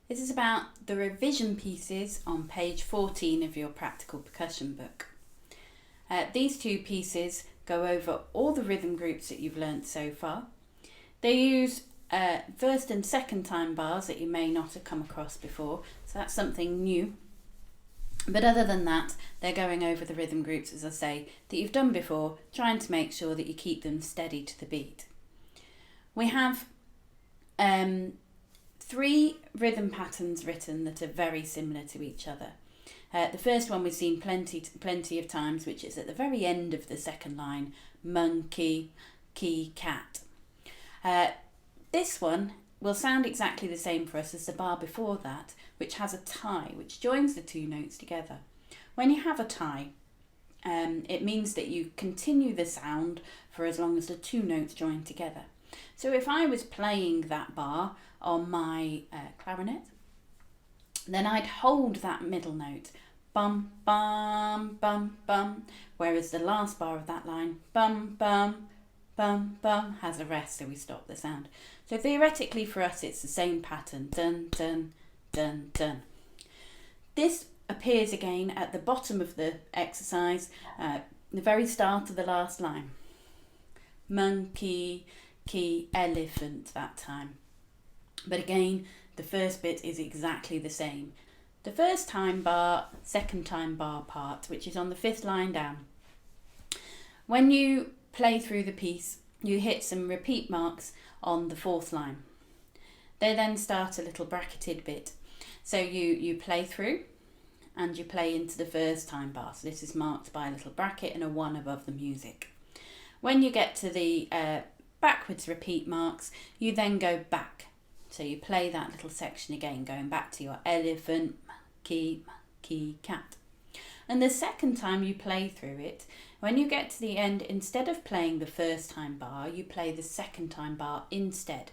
This is about the revision pieces on page 14 of your practical percussion book. These two pieces go over all the rhythm groups that you've learnt so far. They use first and second time bars that you may not have come across before, so that's something new. But other than that, they're going over the rhythm groups, as I say, that you've done before, trying to make sure that you keep them steady to the beat. We have 3 rhythm patterns written that are very similar to each other. The first one we've seen plenty of times, which is at the very end of the second line, monkey, key, cat. This one will sound exactly the same for us as the bar before that, which has a tie, which joins the 2 notes together. When you have a tie, it means that you continue the sound for as long as the 2 notes join together. So if I was playing that bar on my clarinet, then I'd hold that middle note, bum, bum, bum, bum, whereas the last bar of that line, bum, bum, bum, bum, has a rest, so we stop the sound. So theoretically for us it's the same pattern, dun, dun, dun, dun. This appears again at the bottom of the exercise, the very start of the last line. Monkey, key, elephant that time. But again, the first bit is exactly the same. The first time bar, second time bar part, which is on the 5th line down. When you play through the piece, you hit some repeat marks on the 4th line. They then start a little bracketed bit. So you play through and you play into the first time bar. So this is marked by a little bracket and a 1 above the music. When you get to the backwards repeat marks, you then go back. So you play that little section again, going back to your elephant, monkey, cat. And the second time you play through it, when you get to the end, instead of playing the first time bar, you play the second time bar instead.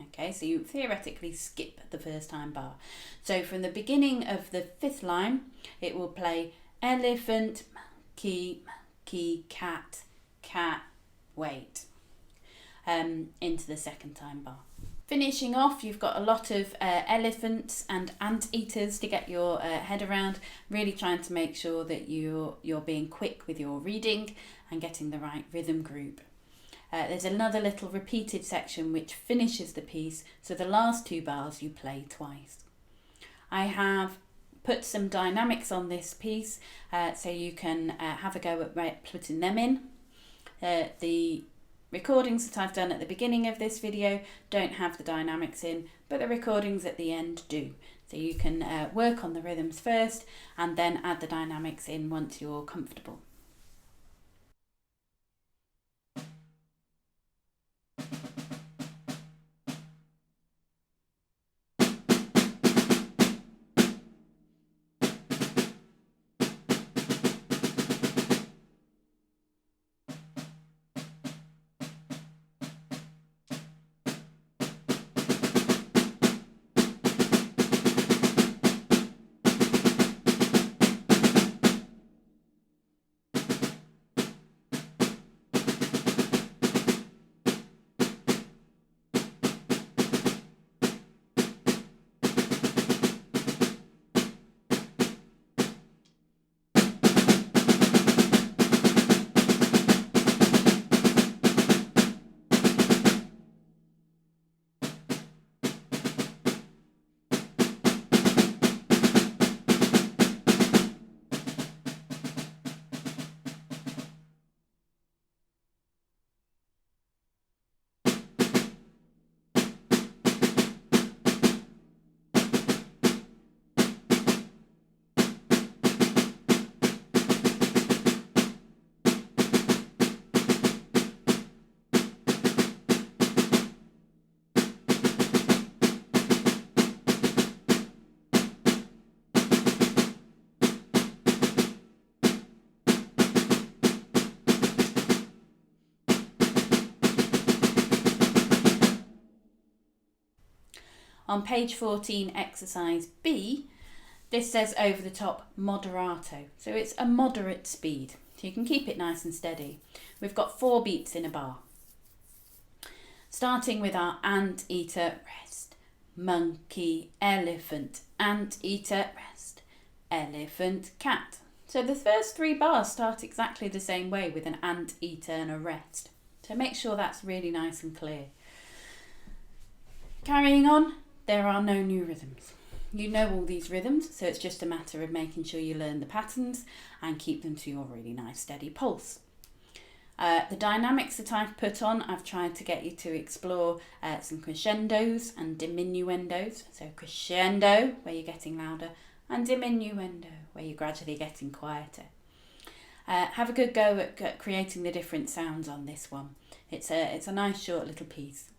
Okay, so you theoretically skip the first time bar. So from the beginning of the 5th line, it will play elephant, monkey, cat, wait, into the second time bar. Finishing off, you've got a lot of elephants and anteaters to get your head around, really trying to make sure that you're being quick with your reading and getting the right rhythm group. There's another little repeated section which finishes the piece, so the last 2 bars you play twice. I have put some dynamics on this piece so you can have a go at putting them in. The recordings that I've done at the beginning of this video don't have the dynamics in, but the recordings at the end do. So you can work on the rhythms first and then add the dynamics in once you're comfortable. On page 14, exercise B, this says over the top moderato. So it's a moderate speed. So you can keep it nice and steady. We've got 4 beats in a bar. Starting with our anteater, rest, monkey, elephant, anteater, rest, elephant, cat. So the first 3 bars start exactly the same way with an anteater and a rest. So make sure that's really nice and clear. Carrying on, there are no new rhythms. You know all these rhythms, so it's just a matter of making sure you learn the patterns and keep them to your really nice steady pulse. The dynamics that I've put on, I've tried to get you to explore some crescendos and diminuendos. So crescendo, where you're getting louder, and diminuendo, where you're gradually getting quieter. Have a good go at creating the different sounds on this one. It's a nice short little piece.